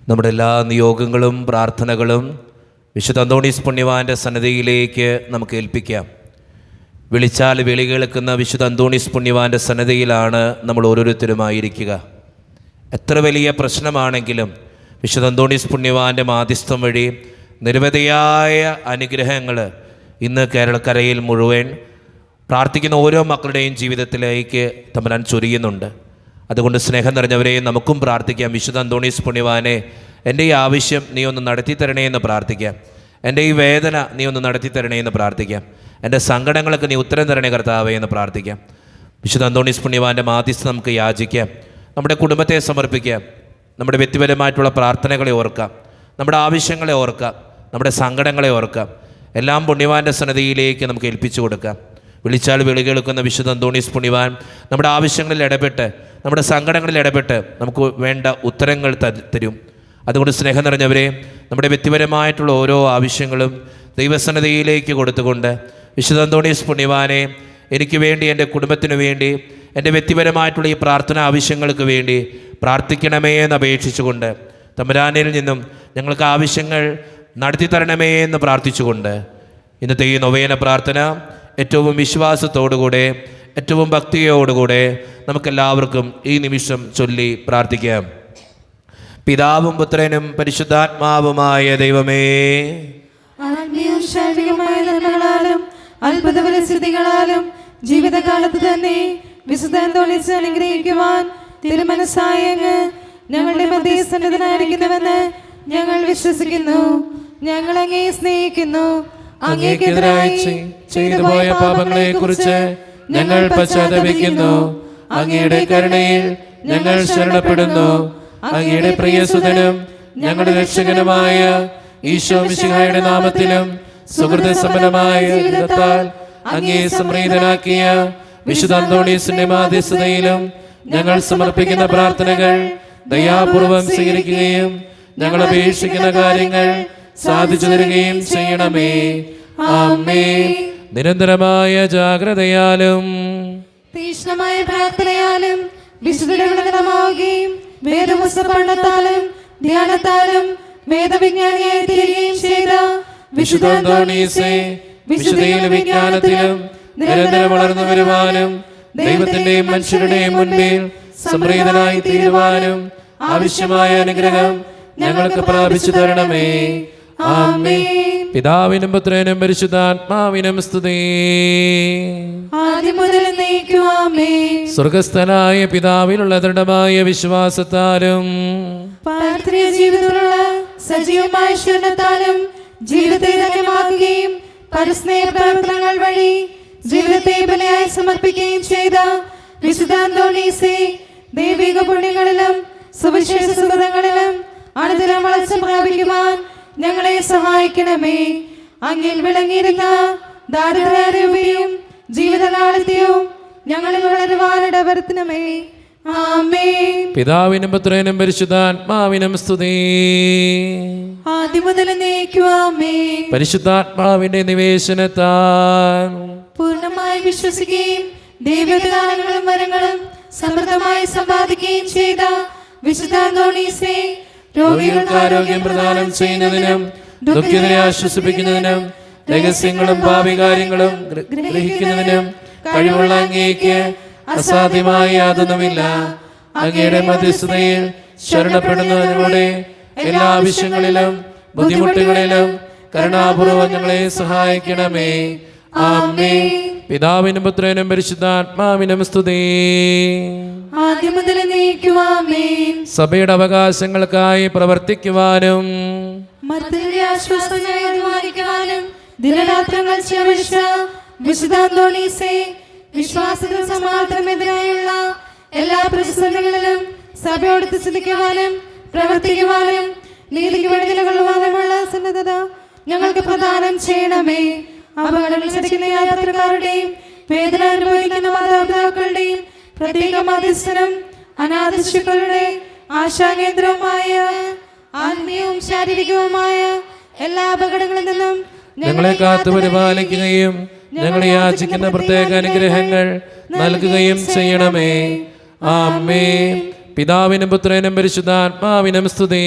നമ്മുടെ എല്ലാ നിയോഗങ്ങളും പ്രാർത്ഥനകളും വിശുദ്ധ അന്തോണീസ് പുണ്യവാൻ്റെ സന്നിധിയിലേക്ക് നമുക്ക് ഏൽപ്പിക്കാം. വിളിച്ചാൽ വിളി കേൾക്കുന്ന വിശുദ്ധ അന്തോണീസ് പുണ്യവാൻ്റെ സന്നിധിയിലാണ് നമ്മൾ ഓരോരുത്തരുമായിരിക്കുക. എത്ര വലിയ പ്രശ്നമാണെങ്കിലും വിശുദ്ധ അന്തോണീസ് പുണ്യവാൻ്റെ മാധ്യസ്ഥം വഴി നിരവധിയായ അനുഗ്രഹങ്ങൾ ഇന്ന് കേരളക്കരയിൽ മുഴുവൻ പ്രാർത്ഥിക്കുന്ന ഓരോ മക്കളുടെയും ജീവിതത്തിലേക്ക് തമ്പുരാൻ ചൊരിയുന്നുണ്ട്. അതുകൊണ്ട് സ്നേഹം നിറഞ്ഞവരെ നമുക്കും പ്രാർത്ഥിക്കാം. വിശുദ്ധ അന്തോണീസ് പുണ്യവാനെ, എൻ്റെ ഈ ആവശ്യം നീ ഒന്ന് നടത്തി തരണേ എന്ന് പ്രാർത്ഥിക്കാം. എൻ്റെ ഈ വേദന നീ ഒന്ന് നടത്തി തരണേ എന്ന് പ്രാർത്ഥിക്കാം. എൻ്റെ സങ്കടങ്ങൾക്ക് നീ ഉത്തരം തരണേ കർത്താവേ എന്ന് പ്രാർത്ഥിക്കാം. വിശുദ്ധ അന്തോണീസ് പുണ്യവാൻ്റെ മാധ്യസ്ഥം നമുക്ക് യാചിക്കാം. നമ്മുടെ കുടുംബത്തെ സമർപ്പിക്കാം. നമ്മുടെ വ്യക്തിപരമായിട്ടുള്ള പ്രാർത്ഥനകളെ ഓർക്കാം. നമ്മുടെ ആവശ്യങ്ങളെ ഓർക്കാം. നമ്മുടെ സങ്കടങ്ങളെ ഓർക്കാം. എല്ലാം പുണ്യവാൻ്റെ സന്നിധിയിലേക്ക് നമുക്ക് ഏൽപ്പിച്ചു കൊടുക്കാം. വിളിച്ചാൽ വിളി കേൾക്കുന്ന വിശുദ്ധ അന്തോണീസ് പുണ്യവാൻ നമ്മുടെ ആവശ്യങ്ങളിൽ ഇടപെട്ട്, നമ്മുടെ സങ്കടങ്ങളിൽ ഇടപെട്ട് നമുക്ക് വേണ്ട ഉത്തരങ്ങൾ തരും. അതുകൊണ്ട് സ്നേഹം നിറഞ്ഞവരെ, നമ്മുടെ വ്യക്തിപരമായിട്ടുള്ള ഓരോ ആവശ്യങ്ങളും ദൈവസന്നിധിയിലേക്ക് കൊടുത്തുകൊണ്ട് വിശുദ്ധ അന്തോണീസ് പുണ്യവാനെ, എനിക്ക് വേണ്ടി, എൻ്റെ കുടുംബത്തിന് വേണ്ടി, എൻ്റെ വ്യക്തിപരമായിട്ടുള്ള ഈ പ്രാർത്ഥന ആവശ്യങ്ങൾക്ക് വേണ്ടി പ്രാർത്ഥിക്കണമേ എന്ന് അപേക്ഷിച്ചുകൊണ്ട്, തമ്പുരാനിൽ നിന്നും ഞങ്ങൾക്ക് ആവശ്യങ്ങൾ നടത്തി തരണമേ എന്ന് പ്രാർത്ഥിച്ചുകൊണ്ട് ഇന്നത്തെ ഈ നൊവേന പ്രാർത്ഥന ഏറ്റവും വിശ്വാസത്തോടുകൂടെ, ഏറ്റവും ഭക്തിയോടുകൂടെ നമുക്കെല്ലാവർക്കും ഈ നിമിഷം ചൊല്ലി പ്രാർത്ഥിക്കാം. പിതാവും പുത്രനും പരിശുദ്ധാത്മാവുമായ ദൈവമേ, ആത്മീയവും ശാരീരികമായ നന്മകളാലും അത്ഭുതഫലസിദ്ധികളാലും ജീവിതകാലത്ത് തന്നെ വിശുദ്ധ അന്തോണീസിനെ അനുഗ്രഹിക്കുവാൻ തിരുമനസ്സായ അങ്ങ് ഞങ്ങളുടെ മധ്യസ്ഥനായിരിക്കുന്നുവെന്ന് ഞങ്ങൾ വിശ്വസിക്കുന്നു. ഞങ്ങൾ അങ്ങേ സ്നേഹിക്കുന്നു. അങ്ങേക്കെതിരായി ചെയ്തു പോയ പാപങ്ങളെ കുറിച്ച് ഞങ്ങൾ പശ്ചാത്തപിക്കുന്നു. അങ്ങയുടെ കരുണയിൽ ഞങ്ങൾ ശരണപ്പെടുന്നു. അങ്ങയുടെ പ്രിയസുതനും ഞങ്ങളുടെ രക്ഷകനുമായ ഈശോ മിശിഹായുടെ നാമത്തിലും സുഹൃത സമ്പന്നമായ ജീവിതത്താൽ അങ്ങേ സംപ്രീതനാക്കിയ വിശുദ്ധ അന്തോണീസിന്റെ മാധ്യസ്ഥതയിലും ഞങ്ങൾ സമർപ്പിക്കുന്ന പ്രാർത്ഥനകൾ ദയാപൂർവം സ്വീകരിക്കുകയും ഞങ്ങൾ അപേക്ഷിക്കുന്ന കാര്യങ്ങൾ സാധിച്ചു തരികയും ചെയ്യണമേ. ആമേൻ. നിരന്തരമായ ജാഗ്രതയാലും തീക്ഷ്ണമായ പ്രാർത്ഥനയാലും വിശുദ്ധമാവുകയും വേദപുസ്തകത്താലും ധ്യാനത്താലും വേദവിജ്ഞാനിയായി തീരുകയും ചെയ്ത വിശുദ്ധ അന്തോണീസേ, വിശുദ്ധിയിലും വിജ്ഞാനത്തിലും നിരന്തരം വളർന്നു വരുവാനും ദൈവത്തിന്റെയും മനുഷ്യരുടെയും മുൻപിൽ സംപ്രീതനായി തീരുവാനും ആവശ്യമായ അനുഗ്രഹം ഞങ്ങൾക്ക് പ്രാപിച്ചു തരണമേ. ആമേൻ. പിതാവിനും പുത്രനും പരിശുദ്ധാത്മാവിനും സ്തുതി. ആദ്യം മുതൽ എന്നേക്കും ആമേൻ. സ്വർഗസ്ഥനായ പിതാവിലുള്ള ദൃഢമായ വിശ്വാസത്താലും പാരത്രിക ജീവിതത്തിലുള്ള സജീവമായ ശരണത്താലും ജീവിതത്തെ ധന്യമാക്കുകയും പരസ്നേഹ പ്രവർത്തനങ്ങൾ വഴി ജീവിതത്തെ ബലിയായി സമർപ്പിക്കുകയും ചെയ്ത വിശുദ്ധ അന്തോണീസേ, ദൈവിക പുണ്യങ്ങളിലും സുവിശേഷ സുഗതങ്ങളിലും അനുദിനം വളർച്ച പ്രാപിക്കുവാൻ ഞങ്ങളെ സഹായിക്കണമേ. അങ്ങിൽ വിളങ്ങിയിരുന്ന ദാരിദ്ര്യവും ജീവിതകാലത്തെയും ഞങ്ങളിൽ വളരുവാനിടവരുത്തണമേ. ആമേൻ. പിതാവിനും പുത്രനും പരിശുദ്ധാത്മാവിനും സ്തുതി. ആദ്യം മുതൽ എന്നേക്കും ആമേൻ. പരിശുദ്ധാത്മാവിന്റെ നിവേശനത്താൽ പൂർണ്ണമായി വിശ്വസിക്കുകയും ദൈവദാനങ്ങളും വരങ്ങളും സമൃദ്ധമായി സമ്പാദിക്കുകയും ചെയ്ത വിശുദ്ധ അന്തോണീസേ, രോഗികൾക്ക് ആരോഗ്യം പ്രദാനം ചെയ്യുന്നതിനും ദുഃഖിതരെ ആശ്വസിപ്പിക്കുന്നതിനും രഹസ്യങ്ങളും ഭാവികാര്യങ്ങളും ഗ്രഹിക്കുന്നതിനും കഴിവുള്ള അങ്ങേക്ക് അസാധ്യമായ യാതൊന്നുമില്ല. അങ്ങയുടെ മധ്യസ്ഥതയിൽ ശരണപ്പെടുന്നവരുടെ എല്ലാ ആവശ്യങ്ങളിലും ബുദ്ധിമുട്ടുകളിലും കരുണാപൂർവ്വം ഞങ്ങളെ സഹായിക്കണമേ. ആമേൻ. പിതാവിനും പുത്രനും പരിശുദ്ധാത്മാവിനും സ്തുതി. ആദ്യം മുതൽ എന്നേക്കും ആമേൻ. സഭയുടെ അവകാശങ്ങൾക്കായി പ്രവർത്തിക്കുവാനും മർത്യരുടെ ആശ്വാസമായി അധ്വാനിക്കുവാനും ദിനരാത്രങ്ങൾ ശ്രമിച്ച വിശുദ്ധ അന്തോണീസേ, വിശ്വാസത്തിന് സമാധാനത്തിനെതിരായുള്ള എല്ലാ പ്രതിസന്ധികളിലും സഭയോട് ചിന്തിക്കുവാനും പ്രവർത്തിക്കുവാനും നീതിക്ക് വേണ്ടി നിലകൊള്ളുവാനുമുള്ള സന്നദ്ധത ഞങ്ങൾക്ക് പ്രദാനം ചെയ്യണമേ. അപകടങ്ങൾ സഹിക്കുന്ന യാത്രക്കാരുടെയും വേദന അനുഭവിക്കുന്ന മാതാപിതാക്കളുടെയും പ്രത്യേക മധ്യസ്ഥനും അനാഥ ശിശുക്കളുടെ ആശാകേന്ദ്രവുമായ ആത്മീയവും ശാരീരികവുമായ എല്ലാ അപകടങ്ങളിൽ നിന്നും ഞങ്ങളെ കാത്തുപരിപാലിക്കുകയും ഞങ്ങളെ യാചിക്കുന്ന പ്രത്യേക അനുഗ്രഹങ്ങൾ നൽകുകയും ചെയ്യണമേ. ആമേൻ. പിതാവിനും പുത്രനും പരിശുദ്ധാത്മാവിനും സ്തുതി.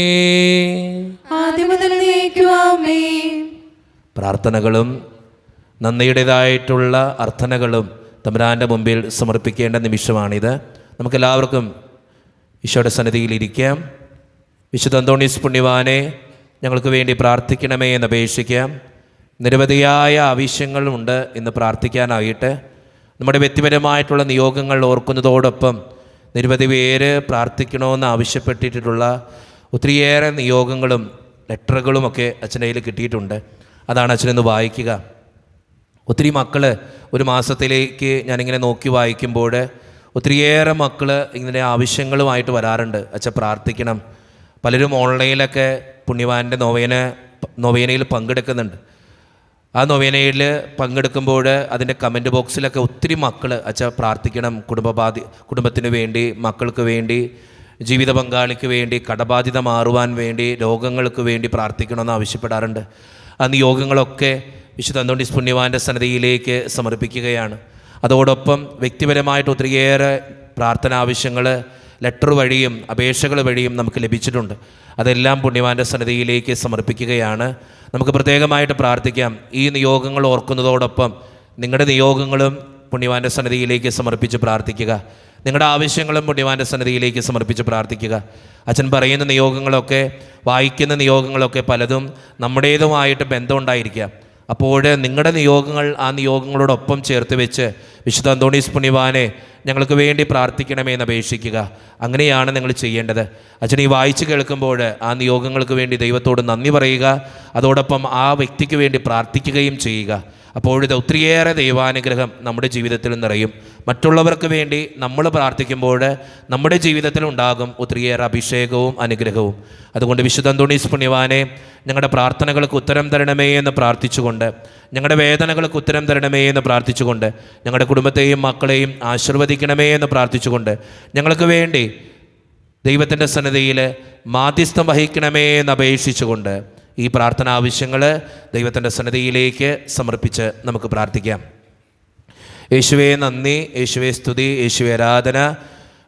ആദ്യം മുതൽ നീക്കുവാമേൻ. പ്രാർത്ഥനകളും നന്ദിയുടേതായിട്ടുള്ള അർത്ഥനകളും തമ്പുരാൻ്റെ മുമ്പിൽ സമർപ്പിക്കേണ്ട നിമിഷമാണിത്. നമുക്കെല്ലാവർക്കും ഈശോയുടെ സന്നിധിയിൽ ഇരിക്കാം. വിശുദ്ധ അന്തോണീസ് പുണ്യവാനെ ഞങ്ങൾക്ക് വേണ്ടി പ്രാർത്ഥിക്കണമേ എന്ന് അപേക്ഷിക്കാം. നിരവധിയായ ആവശ്യങ്ങളുണ്ട് ഇന്ന് പ്രാർത്ഥിക്കാനായിട്ട്. നമ്മുടെ വ്യക്തിപരമായിട്ടുള്ള നിയോഗങ്ങൾ ഓർക്കുന്നതോടൊപ്പം നിരവധി പേര് പ്രാർത്ഥിക്കണമെന്ന് ആവശ്യപ്പെട്ടിട്ടുള്ള ഒത്തിരിയേറെ നിയോഗങ്ങളും ലെറ്ററുകളുമൊക്കെ അച്ഛൻ്റെ കയ്യിൽ കിട്ടിയിട്ടുണ്ട്. അതാണ് അച്ഛനൊന്ന് വായിക്കുക. ഒത്തിരി മക്കൾ ഒരു മാസത്തിലേക്ക് ഞാനിങ്ങനെ നോക്കി വായിക്കുമ്പോൾ ഒത്തിരിയേറെ മക്കൾ ഇങ്ങനെ ആവശ്യങ്ങളുമായിട്ട് വരാറുണ്ട്. അച്ഛൻ പ്രാർത്ഥിക്കണം. പലരും ഓൺലൈനിലൊക്കെ പുണ്യവാൻ്റെ നൊവേനയിൽ പങ്കെടുക്കുന്നുണ്ട്. ആ നൊവേനയിൽ പങ്കെടുക്കുമ്പോൾ അതിൻ്റെ കമൻറ്റ് ബോക്സിലൊക്കെ ഒത്തിരി മക്കൾ അച്ഛൻ പ്രാർത്ഥിക്കണം, കുടുംബത്തിന് വേണ്ടി, മക്കൾക്ക് വേണ്ടി, ജീവിത പങ്കാളിക്ക് വേണ്ടി, കടബാധ്യത മാറുവാൻ വേണ്ടി, രോഗങ്ങൾക്ക് വേണ്ടി പ്രാർത്ഥിക്കണമെന്ന് ആവശ്യപ്പെടാറുണ്ട്. ആ നിയോഗങ്ങളൊക്കെ വിശുദ്ധ അന്തോണീസ് പുണ്യവാൻ്റെ സന്നിധിയിലേക്ക് സമർപ്പിക്കുകയാണ്. അതോടൊപ്പം വ്യക്തിപരമായിട്ട് ഒത്തിരിയേറെ പ്രാർത്ഥന ആവശ്യങ്ങൾ ലെറ്റർ വഴിയും അപേക്ഷകൾ വഴിയും നമുക്ക് ലഭിച്ചിട്ടുണ്ട്. അതെല്ലാം പുണ്യവാൻ്റെ സന്നിധിയിലേക്ക് സമർപ്പിക്കുകയാണ്. നമുക്ക് പ്രത്യേകമായിട്ട് പ്രാർത്ഥിക്കാം. ഈ നിയോഗങ്ങൾ ഓർക്കുന്നതോടൊപ്പം നിങ്ങളുടെ നിയോഗങ്ങളും പുണ്യവാൻ്റെ സന്നിധിയിലേക്ക് സമർപ്പിച്ച് പ്രാർത്ഥിക്കുക. നിങ്ങളുടെ ആവശ്യങ്ങളും പുണ്യവാൻ്റെ സന്നിധിയിലേക്ക് സമർപ്പിച്ച് പ്രാർത്ഥിക്കുക. അച്ഛൻ പറയുന്ന നിയോഗങ്ങളൊക്കെ, വായിക്കുന്ന നിയോഗങ്ങളൊക്കെ പലതും നമ്മുടേതുമായിട്ട് ബന്ധമുണ്ടായിരിക്കാം. അപ്പോൾ നിങ്ങളുടെ നിയോഗങ്ങൾ ആ നിയോഗങ്ങളോടൊപ്പം ചേർത്ത് വെച്ച് വിശുദ്ധ അന്തോണീസ് പുണ്യവാനെ ഞങ്ങൾക്ക് വേണ്ടി പ്രാർത്ഥിക്കണമെന്ന് അപേക്ഷിക്കുക. അങ്ങനെയാണ് നിങ്ങൾ ചെയ്യേണ്ടത്. അച്ഛൻ ഈ വായിച്ച് കേൾക്കുമ്പോൾ ആ നിയോഗങ്ങൾക്ക് വേണ്ടി ദൈവത്തോട് നന്ദി പറയുക. അതോടൊപ്പം ആ വ്യക്തിക്ക് വേണ്ടി പ്രാർത്ഥിക്കുകയും ചെയ്യുക. അപ്പോഴിത് ഒത്തിരിയേറെ ദൈവാനുഗ്രഹം നമ്മുടെ ജീവിതത്തിൽ നിറയും. മറ്റുള്ളവർക്ക് വേണ്ടി നമ്മൾ പ്രാർത്ഥിക്കുമ്പോൾ നമ്മുടെ ജീവിതത്തിൽ ഉണ്ടാകും ഒത്തിരിയേറെ അഭിഷേകവും അനുഗ്രഹവും. അതുകൊണ്ട് വിശുദ്ധ അന്തോണീസ് പുണ്യവാനെ ഞങ്ങളുടെ പ്രാർത്ഥനകൾക്ക് ഉത്തരം തരണമേ എന്ന് പ്രാർത്ഥിച്ചുകൊണ്ട്, ഞങ്ങളുടെ വേദനകൾക്ക് ഉത്തരം തരണമേ എന്ന് പ്രാർത്ഥിച്ചുകൊണ്ട്, ഞങ്ങളുടെ കുടുംബത്തെയും മക്കളെയും ആശീർവദിക്കണമേ എന്ന് പ്രാർത്ഥിച്ചുകൊണ്ട്, ഞങ്ങൾക്ക് വേണ്ടി ദൈവത്തിൻ്റെ സന്നിധിയിൽ മാധ്യസ്ഥം വഹിക്കണമേ എന്ന് അപേക്ഷിച്ചുകൊണ്ട് ഈ പ്രാർത്ഥന ആവശ്യങ്ങൾ ദൈവത്തിൻ്റെ സന്നിധിയിലേക്ക് സമർപ്പിച്ച് നമുക്ക് പ്രാർത്ഥിക്കാം. യേശുവേ നന്ദി, യേശുവേ സ്തുതി, യേശുവേ ആരാധന.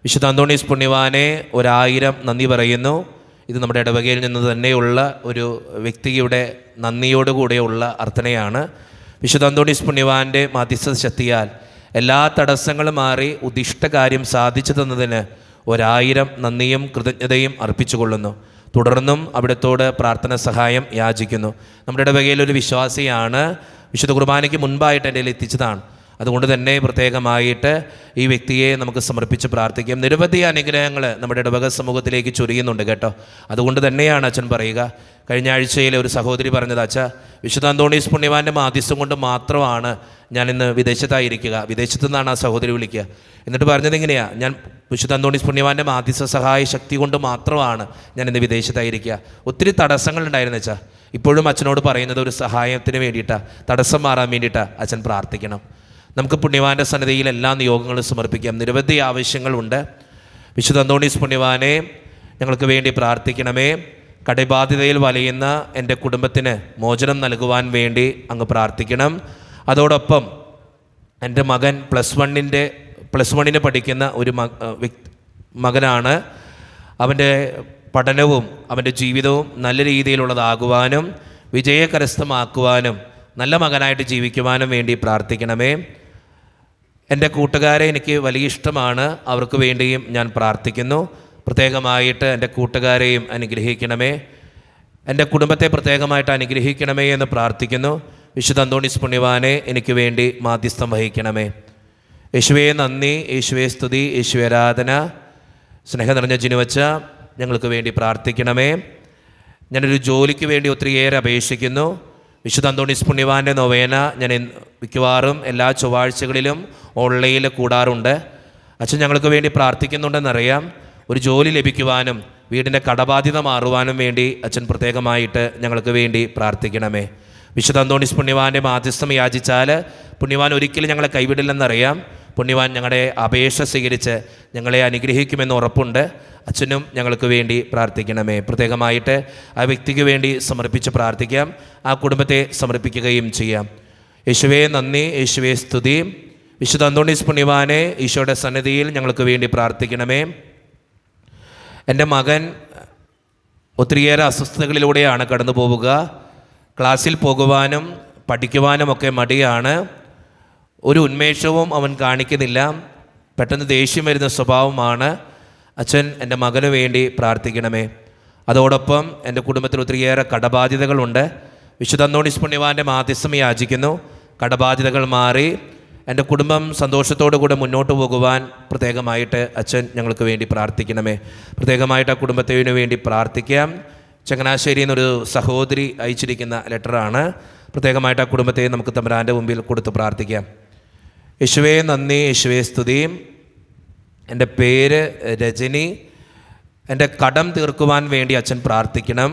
വിശുദ്ധ അന്തോണീസ് പുണ്യവാനെ 1000 നന്ദി പറയുന്നു. ഇത് നമ്മുടെ ഇടവകയിൽ നിന്ന് തന്നെയുള്ള ഒരു വ്യക്തിയുടെ നന്ദിയോടുകൂടെയുള്ള അർത്ഥനയാണ്. വിശുദ്ധ അന്തോണീസ് പുണ്യവാൻ്റെ മാധ്യസ്ഥ ശക്തിയാൽ എല്ലാ തടസ്സങ്ങളും മാറി ഉദ്ദിഷ്ട കാര്യം സാധിച്ചു തന്നതിന് 1000 നന്ദിയും കൃതജ്ഞതയും അർപ്പിച്ചുകൊള്ളുന്നു. തുടർന്നും അവിടത്തോട് പ്രാർത്ഥന സഹായം യാചിക്കുന്നു. നമ്മുടെ ഇടവകയിൽ ഒരു വിശ്വാസിയാണ്, വിശുദ്ധ കുർബാനയ്ക്ക് മുൻപായിട്ട് എൻ്റെ കയ്യിൽ എത്തിച്ചതാണ്. അതുകൊണ്ട് തന്നെ പ്രത്യേകമായിട്ട് ഈ വ്യക്തിയെ നമുക്ക് സമർപ്പിച്ച് പ്രാർത്ഥിക്കാം. നിരവധി അനുഗ്രഹങ്ങൾ നമ്മുടെ ഇടവക സമൂഹത്തിലേക്ക് ചൊരിയുന്നുണ്ട് കേട്ടോ. അതുകൊണ്ട് തന്നെയാണ് അച്ഛൻ പറയുക. കഴിഞ്ഞ ആഴ്ചയിൽ ഒരു സഹോദരി പറഞ്ഞത്, അച്ഛാ വിശുദ്ധ അന്തോണീസ് പുണ്യവാൻ്റെ മാധ്യസ്ഥം കൊണ്ട് മാത്രമാണ് ഞാനിന്ന് വിദേശത്തായിരിക്കുക. വിദേശത്തു നിന്നാണ് ആ സഹോദരി വിളിക്കുക. എന്നിട്ട് പറഞ്ഞത് ഇങ്ങനെയാണ്, ഞാൻ വിശുദ്ധ അന്തോണീസ് പുണ്യവാൻ്റെ മാധ്യസ്ഥ സഹായ ശക്തി കൊണ്ട് മാത്രമാണ് ഞാൻ ഇന്ന് വിദേശത്തായിരിക്കുക. ഒത്തിരി തടസ്സങ്ങളുണ്ടായിരുന്നു അച്ഛാ. ഇപ്പോഴും അച്ഛനോട് പറയുന്നത് ഒരു സഹായത്തിന് വേണ്ടിയിട്ടാണ്, തടസ്സം മാറാൻ വേണ്ടിയിട്ടാണ് അച്ഛൻ പ്രാർത്ഥിക്കണം. നമുക്ക് പുണ്യവാൻ്റെ സന്നിധിയിൽ എല്ലാ നിയോഗങ്ങളും സമർപ്പിക്കാം. നിരവധി ആവശ്യങ്ങളുണ്ട്. വിശുദ്ധ അന്തോണീസ് പുണ്യവാനെ ഞങ്ങൾക്ക് വേണ്ടി പ്രാർത്ഥിക്കണമേ. കടബാധ്യതയിൽ വലയുന്ന എൻ്റെ കുടുംബത്തിന് മോചനം നൽകുവാൻ വേണ്ടി അങ്ങ് പ്രാർത്ഥിക്കണം. അതോടൊപ്പം എൻ്റെ മകൻ പ്ലസ് വണ്ണിന് പഠിക്കുന്ന ഒരു മകനാണ്. അവൻ്റെ പഠനവും അവൻ്റെ ജീവിതവും നല്ല രീതിയിലുള്ളതാകുവാനും വിജയ കരസ്ഥമാക്കുവാനും നല്ല മകനായിട്ട് ജീവിക്കുവാനും വേണ്ടി പ്രാർത്ഥിക്കണമേ. എൻ്റെ കൂട്ടുകാരെ എനിക്ക് വലിയ ഇഷ്ടമാണ്, അവർക്ക് വേണ്ടിയും ഞാൻ പ്രാർത്ഥിക്കുന്നു. പ്രത്യേകമായിട്ട് എൻ്റെ കൂട്ടുകാരെയും അനുഗ്രഹിക്കണമേ. എൻ്റെ കുടുംബത്തെ പ്രത്യേകമായിട്ട് അനുഗ്രഹിക്കണമേ എന്ന് പ്രാർത്ഥിക്കുന്നു. വിശുദ്ധ അന്തോണീസ് പുണ്യവാനെ എനിക്ക് വേണ്ടി മാധ്യസ്ഥം വഹിക്കണമേ. യേശുവേ നന്ദി, യേശുവേ സ്തുതി, യേശുവേ ആരാധന. സ്നേഹം നിറഞ്ഞ ജിനുവച്ച ഞങ്ങൾക്ക് വേണ്ടി പ്രാർത്ഥിക്കണമേ. ഞാനൊരു ജോലിക്ക് വേണ്ടി ഒത്തിരിയേറെ അപേക്ഷിക്കുന്നു. വിശുദ്ധ അന്തോണീസ് പുണ്യവാൻ്റെ നൊവേന ഞാൻ മിക്കവാറും എല്ലാ ചൊവ്വാഴ്ചകളിലും ഓൺലൈനിൽ കൂടാറുണ്ട്. അച്ഛൻ ഞങ്ങൾക്ക് വേണ്ടി പ്രാർത്ഥിക്കുന്നുണ്ടെന്നറിയാം. ഒരു ജോലി ലഭിക്കുവാനും വീടിൻ്റെ കടബാധ്യത മാറുവാനും വേണ്ടി അച്ഛൻ പ്രത്യേകമായിട്ട് ഞങ്ങൾക്ക് വേണ്ടി പ്രാർത്ഥിക്കണമേ. വിശുദ്ധ അന്തോണീസ് പുണ്യവാൻ്റെ മാധ്യസ്ഥം യാചിച്ചാൽ പുണ്യവാൻ ഒരിക്കലും ഞങ്ങളെ കൈവിടില്ലെന്നറിയാം. പുണ്യവാൻ ഞങ്ങളുടെ അപേക്ഷ സ്വീകരിച്ച് ഞങ്ങളെ അനുഗ്രഹിക്കുമെന്ന് ഉറപ്പുണ്ട്. അച്ഛനും ഞങ്ങൾക്ക് വേണ്ടി പ്രാർത്ഥിക്കണമേ. പ്രത്യേകമായിട്ട് ആ വ്യക്തിക്ക് വേണ്ടി സമർപ്പിച്ച് പ്രാർത്ഥിക്കാം. ആ കുടുംബത്തെ സമർപ്പിക്കുകയും ചെയ്യാം. യേശുവേ നന്ദി, യേശുവേ സ്തുതി. വിശുദ്ധ അന്തോണീസ് പുണ്യവാനെ ഈശോയുടെ സന്നിധിയിൽ ഞങ്ങൾക്ക് വേണ്ടി പ്രാർത്ഥിക്കണമേ. എൻ്റെ മകൻ ഒത്തിരിയേറെ അസ്വസ്ഥതകളിലൂടെയാണ് കടന്നു പോവുക. ക്ലാസ്സിൽ പോകുവാനും പഠിക്കുവാനുമൊക്കെ മടിയാണ്. ഒരു ഉന്മേഷവും അവൻ കാണിക്കുന്നില്ല. പെട്ടെന്ന് ദേഷ്യം വരുന്ന സ്വഭാവമാണ്. അച്ഛൻ എൻ്റെ മകന് വേണ്ടി പ്രാർത്ഥിക്കണമേ. അതോടൊപ്പം എൻ്റെ കുടുംബത്തിൽ ഒത്തിരിയേറെ കടബാധ്യതകളുണ്ട്. വിശുദ്ധ അന്തോണീസ് പുണ്യവാൻ്റെ മാധ്യസ്ഥം യാചിക്കുന്നു. കടബാധ്യതകൾ മാറി എൻ്റെ കുടുംബം സന്തോഷത്തോടു കൂടെ മുന്നോട്ട് പോകുവാൻ പ്രത്യേകമായിട്ട് അച്ഛൻ ഞങ്ങൾക്ക് വേണ്ടി പ്രാർത്ഥിക്കണമേ. പ്രത്യേകമായിട്ട് ആ കുടുംബത്തിന് വേണ്ടി പ്രാർത്ഥിക്കാം. ചങ്ങനാശ്ശേരിയിൽ നിന്നൊരു സഹോദരി അയച്ചിരിക്കുന്ന ലെറ്ററാണ്. പ്രത്യേകമായിട്ട് ആ കുടുംബത്തെ നമുക്ക് തമ്പുരാൻ്റെ മുമ്പിൽ കൊടുത്ത് പ്രാർത്ഥിക്കാം. യേശുവേ നന്ദി, യേശുവേ സ്തുതി. എൻ്റെ പേര് രജനി. എൻ്റെ കടം തീർക്കുവാൻ വേണ്ടി അച്ഛൻ പ്രാർത്ഥിക്കണം.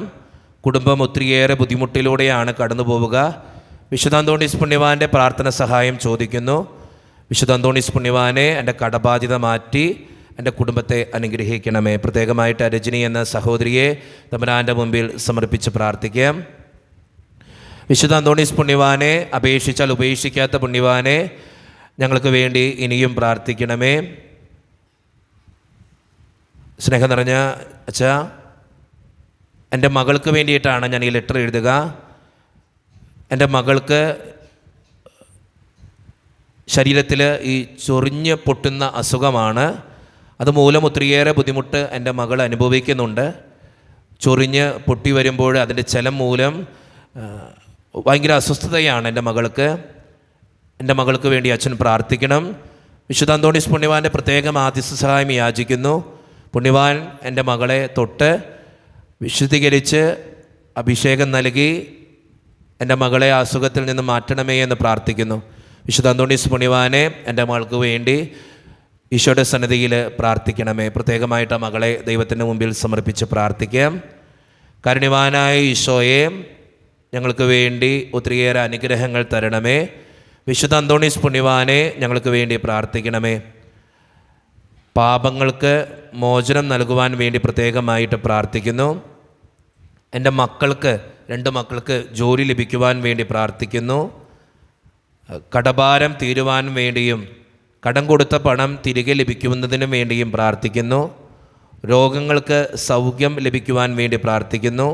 കുടുംബം ഒത്തിരിയേറെ ബുദ്ധിമുട്ടിലൂടെയാണ് കടന്നു പോവുക. വിശുദ്ധ അന്തോണീസ് പുണ്യവാൻ്റെ പ്രാർത്ഥന സഹായം ചോദിക്കുന്നു. വിശുദ്ധ അന്തോണീസ് പുണ്യവാനെ എൻ്റെ കടബാധ്യത മാറ്റി എൻ്റെ കുടുംബത്തെ അനുഗ്രഹിക്കണമേ. പ്രത്യേകമായിട്ട് രജനി എന്ന സഹോദരിയെ തമ്പുരാൻ്റെ മുമ്പിൽ സമർപ്പിച്ച് പ്രാർത്ഥിക്കാം. വിശുദ്ധ അന്തോണീസ് പുണ്യവാനെ, അപേക്ഷിച്ചാൽ ഉപേക്ഷിക്കാത്ത പുണ്യവാനെ, ഞങ്ങൾക്ക് വേണ്ടി ഇനിയും പ്രാർത്ഥിക്കണമേ. സ്നേഹം നിറഞ്ഞ അച്ഛാ, എൻ്റെ മകൾക്ക് വേണ്ടിയിട്ടാണ് ഞാൻ ഈ ലെറ്റർ എഴുതുക. എൻ്റെ മകൾക്ക് ശരീരത്തിൽ ഈ ചൊറിഞ്ഞ് പൊട്ടുന്ന അസുഖമാണ്. അതുമൂലം ഒത്തിരിയേറെ ബുദ്ധിമുട്ട് എൻ്റെ മകൾ അനുഭവിക്കുന്നുണ്ട്. ചൊറിഞ്ഞ് പൊട്ടി വരുമ്പോൾ അതിൻ്റെ ചലം മൂലം ഭയങ്കര അസ്വസ്ഥതയാണ് എൻ്റെ മകൾക്ക്. എൻ്റെ മകൾക്ക് വേണ്ടി അച്ഛൻ പ്രാർത്ഥിക്കണം. വിശുദ്ധ അന്തോണീസ് പുണ്യവാൻ്റെ പ്രത്യേക മാധ്യസ്ഥ സഹായം യാചിക്കുന്നു. പുണ്യവാൻ എൻ്റെ മകളെ തൊട്ട് വിശുദ്ധീകരിച്ച് അഭിഷേകം നൽകി എൻ്റെ മകളെ അസുഖത്തിൽ നിന്ന് മാറ്റണമേ എന്ന് പ്രാർത്ഥിക്കുന്നു. വിശുദ്ധ അന്തോണീസ് പുണ്യവാനെ, എൻ്റെ മകൾക്ക് വേണ്ടി ഈശോയുടെ സന്നിധിയിൽ പ്രാർത്ഥിക്കണമേ. പ്രത്യേകമായിട്ട് ആ മകളെ ദൈവത്തിൻ്റെ മുമ്പിൽ സമർപ്പിച്ച് പ്രാർത്ഥിക്കാം. കാരുണ്യവാനായ ഈശോയെ, ഞങ്ങൾക്ക് വേണ്ടി ഒത്തിരിയേറെ അനുഗ്രഹങ്ങൾ തരണമേ. വിശുദ്ധ അന്തോണീസ് പുണ്യവാനെ, ഞങ്ങൾക്ക് വേണ്ടി പ്രാർത്ഥിക്കണമേ. പാപങ്ങൾക്ക് മോചനം നൽകുവാൻ വേണ്ടി പ്രത്യേകമായിട്ട് പ്രാർത്ഥിക്കുന്നു. എൻ്റെ മക്കൾക്ക്, 2 മക്കൾക്ക് ജോലി ലഭിക്കുവാൻ വേണ്ടി പ്രാർത്ഥിക്കുന്നു. കടഭാരം തീരുവാൻ വേണ്ടിയും കടം കൊടുത്ത പണം തിരികെ ലഭിക്കുന്നതിനും വേണ്ടിയും പ്രാർത്ഥിക്കുന്നു. രോഗങ്ങൾക്ക് സൗഖ്യം ലഭിക്കുവാൻ വേണ്ടി പ്രാർത്ഥിക്കുന്നു.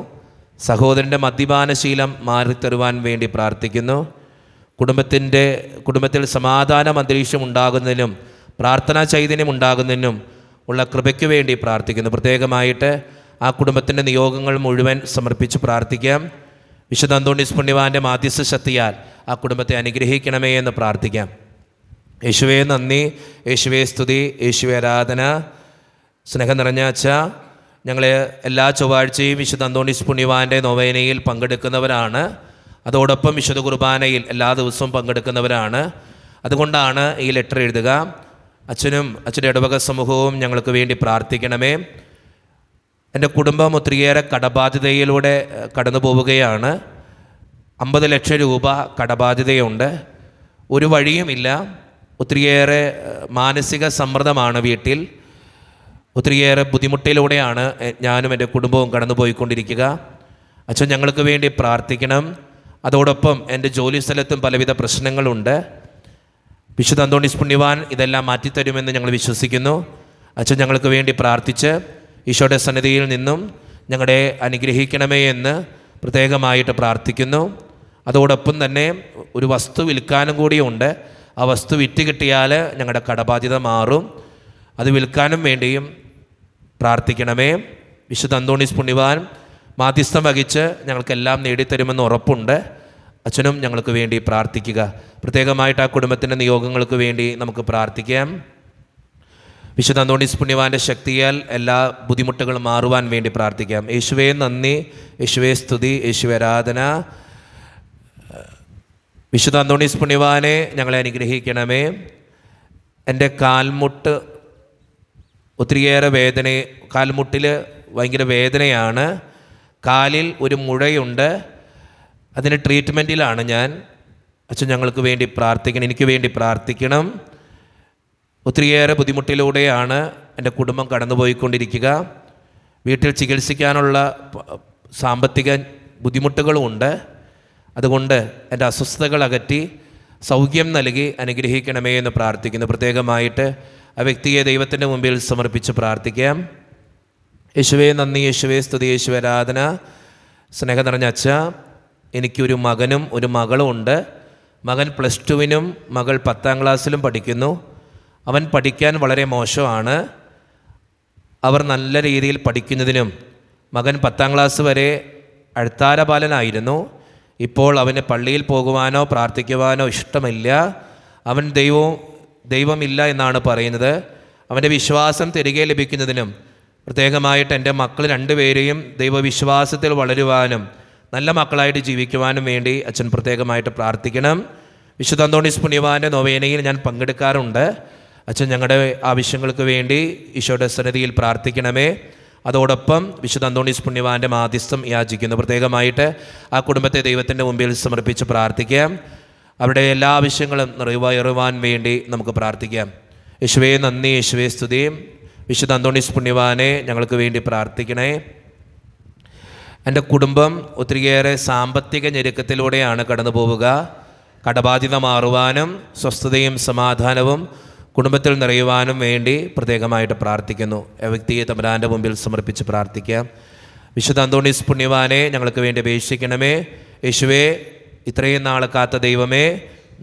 സഹോദരൻ്റെ മദ്യപാനശീലം മാറിത്തരുവാൻ വേണ്ടി പ്രാർത്ഥിക്കുന്നു. കുടുംബത്തിൽ സമാധാനം അന്തരീക്ഷം ഉണ്ടാകുന്നതിനും പ്രാർത്ഥനാ ചൈതന്യം ഉണ്ടാകുന്നതിനും ഉള്ള കൃപയ്ക്ക് വേണ്ടി പ്രാർത്ഥിക്കുന്നു. പ്രത്യേകമായിട്ട് ആ കുടുംബത്തിൻ്റെ നിയോഗങ്ങൾ മുഴുവൻ സമർപ്പിച്ച് പ്രാർത്ഥിക്കാം. വിശുദ്ധ അന്തോണീസ് പുണ്യവാൻ്റെ മാധ്യസ്ഥ ശക്തിയാൽ ആ കുടുംബത്തെ അനുഗ്രഹിക്കണമേ എന്ന് പ്രാർത്ഥിക്കാം. യേശുവേ നന്ദി, യേശുവേ സ്തുതി, യേശുവേ ആരാധന. സ്നേഹം നിറഞ്ഞ അച്ഛാ, ഞങ്ങൾ എല്ലാ ചൊവ്വാഴ്ചയും വിശുദ്ധ അന്തോണീസ് പുണ്യവാൻ്റെ നൊവേനയിൽ പങ്കെടുക്കുന്നവരാണ്. അതോടൊപ്പം വിശുദ്ധ കുർബാനയിൽ എല്ലാ ദിവസവും പങ്കെടുക്കുന്നവരാണ്. അതുകൊണ്ടാണ് ഈ ലെറ്റർ എഴുതുക. അച്ഛനും അച്ഛൻ്റെ ഇടവക സമൂഹവും ഞങ്ങൾക്ക് വേണ്ടി പ്രാർത്ഥിക്കണമേ. എൻ്റെ കുടുംബം ഒത്തിരിയേറെ കടബാധ്യതയിലൂടെ കടന്നു പോവുകയാണ്. 50 ലക്ഷം രൂപ കടബാധ്യതയുണ്ട്. ഒരു വഴിയുമില്ല. ഒത്തിരിയേറെ മാനസിക സമ്മർദ്ദമാണ് വീട്ടിൽ. ഒത്തിരിയേറെ ബുദ്ധിമുട്ടിലൂടെയാണ് ഞാനും എൻ്റെ കുടുംബവും കടന്നു പോയിക്കൊണ്ടിരിക്കുക. അച്ഛൻ ഞങ്ങൾക്ക് വേണ്ടി പ്രാർത്ഥിക്കണം. അതോടൊപ്പം എൻ്റെ ജോലി സ്ഥലത്തും പലവിധ പ്രശ്നങ്ങളുണ്ട്. വിശുദ്ധ അന്തോണീസ് പുണ്യവാൻ ഇതെല്ലാം മാറ്റിത്തരുമെന്ന് ഞങ്ങൾ വിശ്വസിക്കുന്നു. അച്ഛൻ ഞങ്ങൾക്ക് വേണ്ടി പ്രാർത്ഥിച്ച് ഈശോയുടെ സന്നിധിയിൽ നിന്നും ഞങ്ങളെ അനുഗ്രഹിക്കണമേ എന്ന് പ്രത്യേകമായിട്ട് പ്രാർത്ഥിക്കുന്നു. അതോടൊപ്പം തന്നെ ഒരു വസ്തു വിൽക്കാനും കൂടിയുണ്ട്. ആ വസ്തു വിറ്റ് കിട്ടിയാൽ ഞങ്ങളുടെ കടബാധ്യത മാറും. അത് വിൽക്കാനും വേണ്ടിയും പ്രാർത്ഥിക്കണമേ. വിശുദ്ധ അന്തോണീസ് പുണ്യവാൻ മാധ്യസ്ഥം വഹിച്ച് ഞങ്ങൾക്കെല്ലാം നേടിത്തരുമെന്ന് ഉറപ്പുണ്ട്. അച്ഛനും ഞങ്ങൾക്ക് വേണ്ടി പ്രാർത്ഥിക്കുക. പ്രത്യേകമായിട്ട് ആ കുടുംബത്തിൻ്റെ നിയോഗങ്ങൾക്ക് വേണ്ടി നമുക്ക് പ്രാർത്ഥിക്കാം. വിശുദ്ധ അന്തോണീസ് പുണ്യവാൻ്റെ ശക്തിയാൽ എല്ലാ ബുദ്ധിമുട്ടുകളും മാറുവാൻ വേണ്ടി പ്രാർത്ഥിക്കാം. യേശുവേ നന്ദി, യേശുവേ സ്തുതി, യേശുവേ ആരാധന. വിശുദ്ധ അന്തോണീസ് പുണ്യവാനെ, ഞങ്ങളെ അനുഗ്രഹിക്കണമേ. എൻ്റെ കാൽമുട്ട് ഒത്തിരിയേറെ കാൽമുട്ടിൽ ഭയങ്കര വേദനയാണ്. കാലിൽ ഒരു മുഴയുണ്ട്. അതിന് ട്രീറ്റ്മെൻറ്റിലാണ് ഞാൻ. അച്ഛൻ ഞങ്ങൾക്ക് വേണ്ടി പ്രാർത്ഥിക്കണം, എനിക്ക് വേണ്ടി പ്രാർത്ഥിക്കണം. ഒത്തിരിയേറെ ബുദ്ധിമുട്ടിലൂടെയാണ് എൻ്റെ കുടുംബം കടന്നുപോയിക്കൊണ്ടിരിക്കുക. വീട്ടിൽ ചികിത്സിക്കാനുള്ള സാമ്പത്തിക ബുദ്ധിമുട്ടുകളുമുണ്ട്. അതുകൊണ്ട് എൻ്റെ അസ്വസ്ഥതകൾ അകറ്റി സൗഖ്യം നൽകി അനുഗ്രഹിക്കണമേ എന്ന് പ്രാർത്ഥിക്കുന്നു. പ്രത്യേകമായിട്ട് ആ വ്യക്തിയെ ദൈവത്തിൻ്റെ മുമ്പിൽ സമർപ്പിച്ച് പ്രാർത്ഥിക്കാം. യേശുവേ നന്ദി, യേശുവേ സ്തുതി, യേശുവേ ആരാധന. സ്നേഹം നിറഞ്ഞ അച്ഛ, എനിക്കൊരു മകനും ഒരു മകളും ഉണ്ട്. മകൻ +2-നും മകൾ 10ാം ക്ലാസ്സിലും പഠിക്കുന്നു. അവൻ പഠിക്കാൻ വളരെ മോശമാണ്. അവർ നല്ല രീതിയിൽ പഠിക്കുന്നതിനും മകൻ 10ാം ക്ലാസ് വരെ അഴ്ത്താരപാലനായിരുന്നു. ഇപ്പോൾ അവന് പള്ളിയിൽ പോകുവാനോ പ്രാർത്ഥിക്കുവാനോ ഇഷ്ടമില്ല. അവൻ ദൈവമില്ല എന്നാണ് പറയുന്നത്. അവൻ്റെ വിശ്വാസം തിരികെ ലഭിക്കുന്നതിനും പ്രത്യേകമായിട്ട് എൻ്റെ മക്കൾ 2 പേരെയും ദൈവവിശ്വാസത്തിൽ വളരുവാനും നല്ല മക്കളായിട്ട് ജീവിക്കുവാനും വേണ്ടി അച്ഛൻ പ്രത്യേകമായിട്ട് പ്രാർത്ഥിക്കണം. വിശുദ്ധ അന്തോണീസ് പുണ്യവാൻ്റെ നൊവേനയിൽ ഞാൻ പങ്കെടുക്കാറുണ്ട്. അച്ഛൻ ഞങ്ങളുടെ ആവശ്യങ്ങൾക്ക് വേണ്ടി ഈശോയുടെ സന്നിധിയിൽ പ്രാർത്ഥിക്കണമേ. അതോടൊപ്പം വിശുദ്ധ അന്തോണീസ് പുണ്യവാൻ്റെ മാധ്യസ്ഥം യാചിക്കുന്നു. പ്രത്യേകമായിട്ട് ആ കുടുംബത്തെ ദൈവത്തിൻ്റെ മുമ്പിൽ സമർപ്പിച്ച് പ്രാർത്ഥിക്കാം. അവരുടെ എല്ലാ ആവശ്യങ്ങളും നിറവേറുവാൻ വേണ്ടി നമുക്ക് പ്രാർത്ഥിക്കാം. യേശുവേ നന്ദി, യേശുവേ സ്തുതി. വിശുദ്ധ അന്തോണീസ് പുണ്യവാനെ ഞങ്ങൾക്ക് വേണ്ടി പ്രാർത്ഥിക്കണേ. എൻ്റെ കുടുംബം ഒത്തിരിയേറെ സാമ്പത്തിക ഞെരുക്കത്തിലൂടെയാണ് കടന്നു പോവുക. കടബാധ്യത മാറുവാനും സ്വസ്ഥതയും സമാധാനവും കുടുംബത്തിൽ നിറയുവാനും വേണ്ടി പ്രത്യേകമായിട്ട് പ്രാർത്ഥിക്കുന്നു. വ്യക്തിയെ തമ്പുരാൻ്റെ മുമ്പിൽ സമർപ്പിച്ച് പ്രാർത്ഥിക്കാം. വിശുദ്ധ അന്തോണീസ് പുണ്യവാനെ ഞങ്ങൾക്ക് വേണ്ടി അപേക്ഷിക്കണമേ. യേശുവേ, ഇത്രയും നാൾ കാത്ത ദൈവമേ,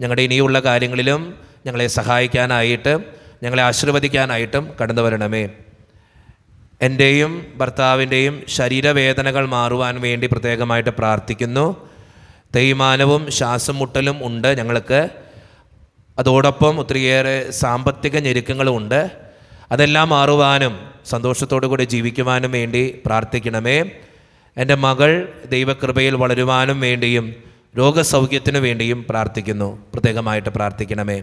ഞങ്ങളുടെ ഇനിയുള്ള കാര്യങ്ങളിലും ഞങ്ങളെ സഹായിക്കാനായിട്ടും ഞങ്ങളെ ആശീർവദിക്കാനായിട്ടും കടന്നു വരണമേ. എൻ്റെയും ഭർത്താവിൻ്റെയും ശരീരവേദനകൾ മാറുവാൻ വേണ്ടി പ്രത്യേകമായിട്ട് പ്രാർത്ഥിക്കുന്നു. തേയ്മാനവും ശ്വാസം മുട്ടലും ഉണ്ട് ഞങ്ങൾക്ക്. അതോടൊപ്പം ഒത്തിരിയേറെ സാമ്പത്തിക ഞെരുക്കങ്ങളും ഉണ്ട്. അതെല്ലാം മാറുവാനും സന്തോഷത്തോടു കൂടി ജീവിക്കുവാനും വേണ്ടി പ്രാർത്ഥിക്കണമേ. എൻ്റെ മകൾ ദൈവകൃപയിൽ വളരുവാനും വേണ്ടിയും രോഗസൗഖ്യത്തിനു വേണ്ടിയും പ്രാർത്ഥിക്കുന്നു. പ്രത്യേകമായിട്ട് പ്രാർത്ഥിക്കണമേ.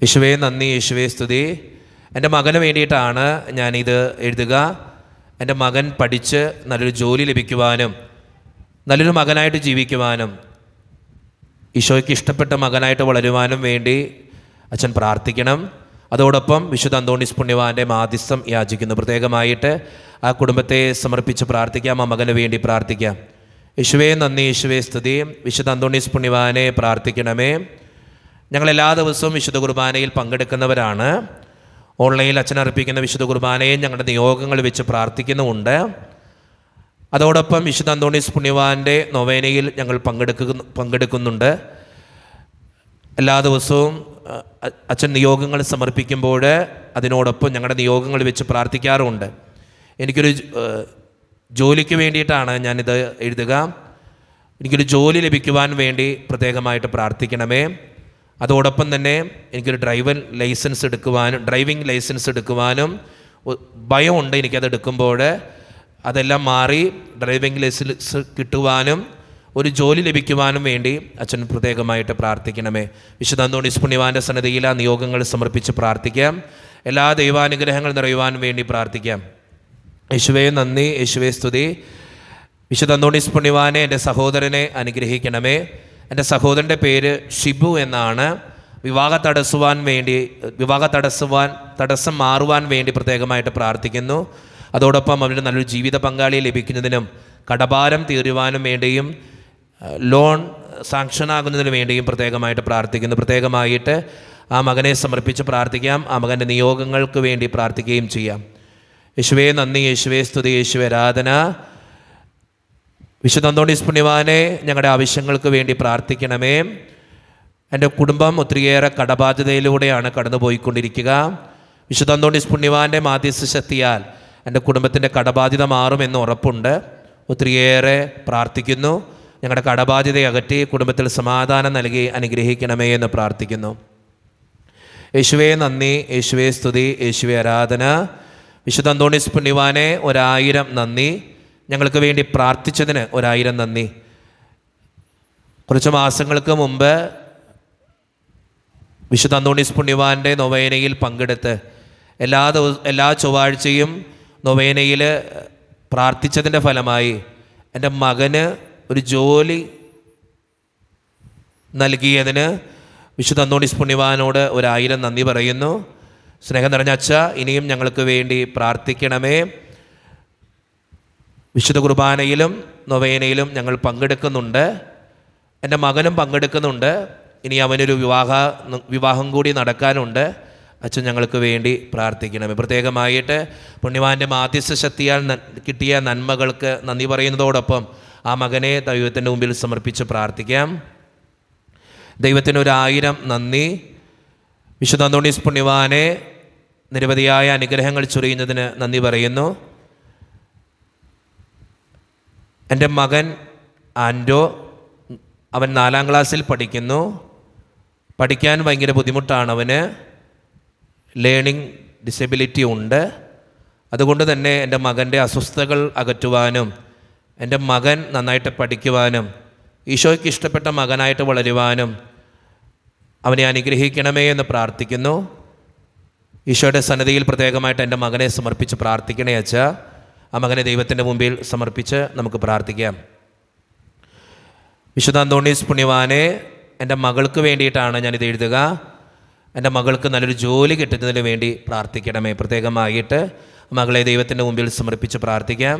യേശുവേ നന്ദി, യേശുവേ സ്തുതി. എൻ്റെ മകന് വേണ്ടിയിട്ടാണ് ഞാനിത് എഴുതുക. എൻ്റെ മകൻ പഠിച്ച് നല്ലൊരു ജോലി ലഭിക്കുവാനും നല്ലൊരു മകനായിട്ട് ജീവിക്കുവാനും ഈശോയ്ക്ക് ഇഷ്ടപ്പെട്ട മകനായിട്ട് വളരുവാനും വേണ്ടി അച്ഛൻ പ്രാർത്ഥിക്കണം. അതോടൊപ്പം വിശുദ്ധ അന്തോണീസ് പുണ്യവാൻ്റെ മാധ്യസ്ഥം യാചിക്കുന്നു. പ്രത്യേകമായിട്ട് ആ കുടുംബത്തെ സമർപ്പിച്ച് പ്രാർത്ഥിക്കാം. ആ മകന് വേണ്ടി പ്രാർത്ഥിക്കാം. യേശുവേ നന്ദി, യേശുവേ സ്തുതി. വിശുദ്ധ അന്തോണീസ് പുണ്യവാനെ പ്രാർത്ഥിക്കണമേ. ഞങ്ങളെല്ലാ ദിവസവും വിശുദ്ധ കുർബാനയിൽ പങ്കെടുക്കുന്നവരാണ്. ഓൺലൈനിൽ അച്ഛൻ അർപ്പിക്കുന്ന വിശുദ്ധ കുർബാനയെ ഞങ്ങളുടെ നിയോഗങ്ങൾ വെച്ച് പ്രാർത്ഥിക്കുന്നുമുണ്ട്. അതോടൊപ്പം വിശുദ്ധ അന്തോണീസ് പുണ്യവാൻ്റെ നൊവേനയിൽ ഞങ്ങൾ പങ്കെടുക്കുന്നുണ്ട്. എല്ലാ ദിവസവും അച്ഛൻ നിയോഗങ്ങൾ സമർപ്പിക്കുമ്പോൾ അതിനോടൊപ്പം ഞങ്ങളുടെ നിയോഗങ്ങൾ വെച്ച് പ്രാർത്ഥിക്കാറുമുണ്ട്. എനിക്കൊരു ജോലിക്ക് വേണ്ടിയിട്ടാണ് ഞാനിത് എഴുതുക. എനിക്കൊരു ജോലി ലഭിക്കുവാൻ വേണ്ടി പ്രത്യേകമായിട്ട് പ്രാർത്ഥിക്കണമേ. അതോടൊപ്പം തന്നെ എനിക്കൊരു ഡ്രൈവിംഗ് ലൈസൻസ് എടുക്കുവാനും ഭയമുണ്ട്. എനിക്കത് എടുക്കുമ്പോൾ അതെല്ലാം മാറി ഡ്രൈവിംഗ് ലൈസൻസ് കിട്ടുവാനും ഒരു ജോലി ലഭിക്കുവാനും വേണ്ടി അച്ഛൻ പ്രത്യേകമായിട്ട് പ്രാർത്ഥിക്കണമേ. വിശുദ്ധ അന്തോണീസ് പുണ്യവാൻ്റെ സന്നിധിയിൽ ആ നിയോഗങ്ങൾ സമർപ്പിച്ച് പ്രാർത്ഥിക്കാം. എല്ലാ ദൈവാനുഗ്രഹങ്ങൾ നിറയുവാൻ വേണ്ടി പ്രാർത്ഥിക്കാം. യേശുവേ നന്ദി, യേശുവേ സ്തുതി. വിശുദ്ധ അന്തോണീസ് പുണ്യവാനെ എൻ്റെ സഹോദരനെ അനുഗ്രഹിക്കണമേ. എൻ്റെ സഹോദരൻ്റെ പേര് ഷിബു എന്നാണ്. തടസ്സം മാറുവാൻ വേണ്ടി പ്രത്യേകമായിട്ട് പ്രാർത്ഥിക്കുന്നു. അതോടൊപ്പം അവന് നല്ലൊരു ജീവിത പങ്കാളിയെ ലഭിക്കുന്നതിനും കടഭാരം തീരുവാനും വേണ്ടിയും ലോൺ സാങ്ഷനാകുന്നതിന് വേണ്ടിയും പ്രത്യേകമായിട്ട് പ്രാർത്ഥിക്കുന്നു. പ്രത്യേകമായിട്ട് ആ മകനെ സമർപ്പിച്ച് പ്രാർത്ഥിക്കാം. ആ മകൻ്റെ നിയോഗങ്ങൾക്ക് വേണ്ടി പ്രാർത്ഥിക്കുകയും ചെയ്യാം. യേശുവേ നന്ദി, യേശുവേ സ്തുതി, യേശുവേ ആരാധന. വിശുദ്ധ അന്തോണീസ് പുണ്യവാനെ ഞങ്ങളുടെ ആവശ്യങ്ങൾക്ക് വേണ്ടി പ്രാർത്ഥിക്കണമേ. എൻ്റെ കുടുംബം ഒത്തിരിയേറെ കടബാധ്യതയിലൂടെയാണ് കടന്നു പോയിക്കൊണ്ടിരിക്കുക. വിശുദ്ധ അന്തോണീസ് പുണ്യവാൻ്റെ മാധ്യസ്ഥ ശക്തിയാൽ എൻ്റെ കുടുംബത്തിൻ്റെ കടബാധ്യത മാറുമെന്ന് ഉറപ്പുണ്ട്. ഒത്തിരിയേറെ പ്രാർത്ഥിക്കുന്നു. ഞങ്ങളുടെ കടബാധ്യത അകറ്റി കുടുംബത്തിൽ സമാധാനം നൽകി അനുഗ്രഹിക്കണമേ എന്ന് പ്രാർത്ഥിക്കുന്നു. യേശുവേ നന്ദി, യേശുവേ സ്തുതി, യേശുവേ ആരാധന. വിശുദ്ധ അന്തോണീസ് പുണ്യവാനെ 1000 നന്ദി. ഞങ്ങൾക്ക് വേണ്ടി പ്രാർത്ഥിച്ചതിന് 1000 നന്ദി. കുറച്ച് മാസങ്ങൾക്ക് മുമ്പ് വിശുദ്ധ അന്തോണീസ് പുണ്യവാൻ്റെ നൊവേനയിൽ പങ്കെടുത്ത് എല്ലാ ചൊവ്വാഴ്ചയും നൊവേനയിൽ പ്രാർത്ഥിച്ചതിൻ്റെ ഫലമായി എൻ്റെ മകന് ഒരു ജോലി നൽകിയതിന് വിശുദ്ധ അന്തോണീസ് പുണ്യവാനോട് 1000 നന്ദി പറയുന്നു. സ്നേഹം നിറഞ്ഞ അച്ഛ, ഇനിയും ഞങ്ങൾക്ക് വേണ്ടി പ്രാർത്ഥിക്കണമേ. വിശുദ്ധ കുർബാനയിലും നൊവേനയിലും ഞങ്ങൾ പങ്കെടുക്കുന്നുണ്ട്. എൻ്റെ മകനും പങ്കെടുക്കുന്നുണ്ട്. ഇനി അവനൊരു വിവാഹം കൂടി നടക്കാനുണ്ട്. അച്ഛൻ ഞങ്ങൾക്ക് വേണ്ടി പ്രാർത്ഥിക്കണമേ. പ്രത്യേകമായിട്ട് പുണ്യവാൻ്റെ മാധ്യസ്ഥ ശക്തിയാൽ കിട്ടിയ നന്മകൾക്ക് നന്ദി പറയുന്നതോടൊപ്പം ആ മകനെ ദൈവത്തിൻ്റെ മുമ്പിൽ സമർപ്പിച്ച് പ്രാർത്ഥിക്കാം. ദൈവത്തിന് 1000 നന്ദി. വിശുദ്ധ അന്തോണീസ് പുണ്യവാനെ നിരവധിയായ അനുഗ്രഹങ്ങൾ ചൊരിയുന്നതിന് നന്ദി പറയുന്നു. എൻ്റെ മകൻ ആൻഡോ, അവൻ 4ാം ക്ലാസ്സിൽ പഠിക്കുന്നു. പഠിക്കാൻ ഭയങ്കര ബുദ്ധിമുട്ടാണ്. അവന് ലേണിംഗ് ഡിസബിലിറ്റി ഉണ്ട്. അതുകൊണ്ട് തന്നെ എൻ്റെ മകൻ്റെ അസ്വസ്ഥതകൾ അകറ്റുവാനും എൻ്റെ മകൻ നന്നായിട്ട് പഠിക്കുവാനും ഈശോയ്ക്ക് ഇഷ്ടപ്പെട്ട മകനായിട്ട് വളരുവാനും അവനെ അനുഗ്രഹിക്കണമേ എന്ന് പ്രാർത്ഥിക്കുന്നു. ഈശോയുടെ സന്നിധിയിൽ പ്രത്യേകമായിട്ട് എൻ്റെ മകനെ സമർപ്പിച്ച് പ്രാർത്ഥിക്കണേ അച്ഛാ. ആ മകനെ ദൈവത്തിൻ്റെ മുമ്പിൽ സമർപ്പിച്ച് നമുക്ക് പ്രാർത്ഥിക്കാം. വിശുദ്ധ അന്തോണീസ് പുണ്യവാനെ, എൻ്റെ മകൾക്ക് വേണ്ടിയിട്ടാണ് ഞാനിത് എഴുതുക. എൻ്റെ മകൾക്ക് നല്ലൊരു ജോലി കിട്ടുന്നതിന് വേണ്ടി പ്രാർത്ഥിക്കണമേ. പ്രത്യേകമായിട്ട് മകളെ ദൈവത്തിൻ്റെ മുമ്പിൽ സമർപ്പിച്ച് പ്രാർത്ഥിക്കാം.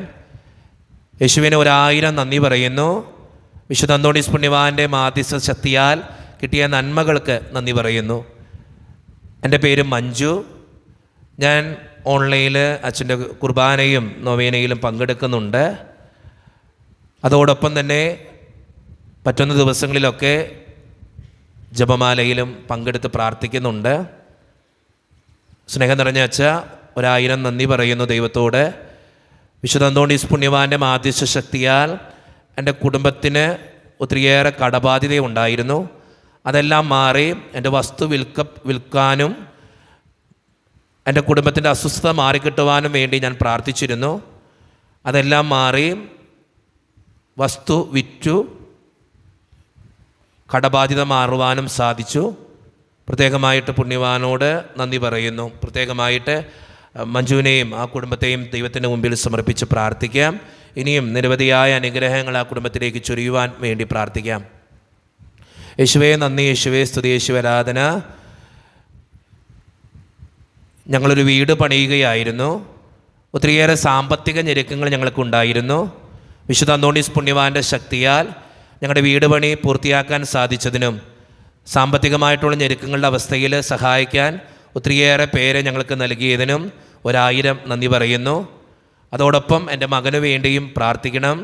യേശുവിന് 1000 നന്ദി പറയുന്നു. വിശുദ്ധ അന്തോണീസ് പുണ്യവാൻ്റെ മാധ്യസ്ഥ ശക്തിയാൽ കിട്ടിയ നന്മകൾക്ക് നന്ദി പറയുന്നു. എൻ്റെ പേര് മഞ്ജു. ഞാൻ ഓൺലൈനിൽ അച്ഛൻ്റെ കുർബാനയും നൊവേനയിലും പങ്കെടുക്കുന്നുണ്ട്. അതോടൊപ്പം തന്നെ പറ്റുന്ന ദിവസങ്ങളിലൊക്കെ ജപമാലയിലും പങ്കെടുത്ത് പ്രാർത്ഥിക്കുന്നുണ്ട്. സ്നേഹം നിറഞ്ഞ അച്ഛ, 1000 നന്ദി പറയുന്നു ദൈവത്തോട്. വിശുദ്ധ അന്തോണീസ് പുണ്യവാൻ്റെ മാധ്യസ്ഥ ശക്തിയാൽ എൻ്റെ കുടുംബത്തിന് ഒത്തിരിയേറെ കടബാധ്യതയുണ്ടായിരുന്നു. അതെല്ലാം മാറി എൻ്റെ വസ്തു വിൽക്കാനും എൻ്റെ കുടുംബത്തിൻ്റെ അസ്വസ്ഥത മാറിക്കിട്ടുവാനും വേണ്ടി ഞാൻ പ്രാർത്ഥിച്ചിരുന്നു. അതെല്ലാം മാറി വസ്തു വിറ്റു കടബാധ്യത മാറുവാനും സാധിച്ചു. പ്രത്യേകമായിട്ട് പുണ്യവാനോട് നന്ദി പറയുന്നു. പ്രത്യേകമായിട്ട് മഞ്ജുവിനെയും ആ കുടുംബത്തെയും ദൈവത്തിൻ്റെ മുമ്പിൽ സമർപ്പിച്ച് പ്രാർത്ഥിക്കാം. ഇനിയും നിരവധിയായ അനുഗ്രഹങ്ങൾ ആ കുടുംബത്തിലേക്ക് ചൊരിയുവാൻ വേണ്ടി പ്രാർത്ഥിക്കാം. യേശുവേ നന്ദി, യേശുവേ സ്തുതി, യേശുവേ ആരാധന. ഞങ്ങളൊരു വീട് പണിയുകയായിരുന്നു. ഒത്തിരിയേറെ സാമ്പത്തിക ഞെരുക്കങ്ങൾ ഞങ്ങൾക്കുണ്ടായിരുന്നു. വിശുദ്ധ അന്തോണീസ് പുണ്യവാൻ്റെ ശക്തിയാൽ ഞങ്ങളുടെ വീട് പണി പൂർത്തിയാക്കാൻ സാധിച്ചതിനും സാമ്പത്തികമായിട്ടുള്ള ഞെരുക്കങ്ങളുടെ അവസ്ഥയിൽ സഹായിക്കാൻ ഒത്തിരിയേറെ പേരെ ഞങ്ങൾക്ക് നൽകിയതിനും 1000 നന്ദി പറയുന്നു. അതോടൊപ്പം എൻ്റെ മകന് വേണ്ടിയും പ്രാർത്ഥിക്കണം.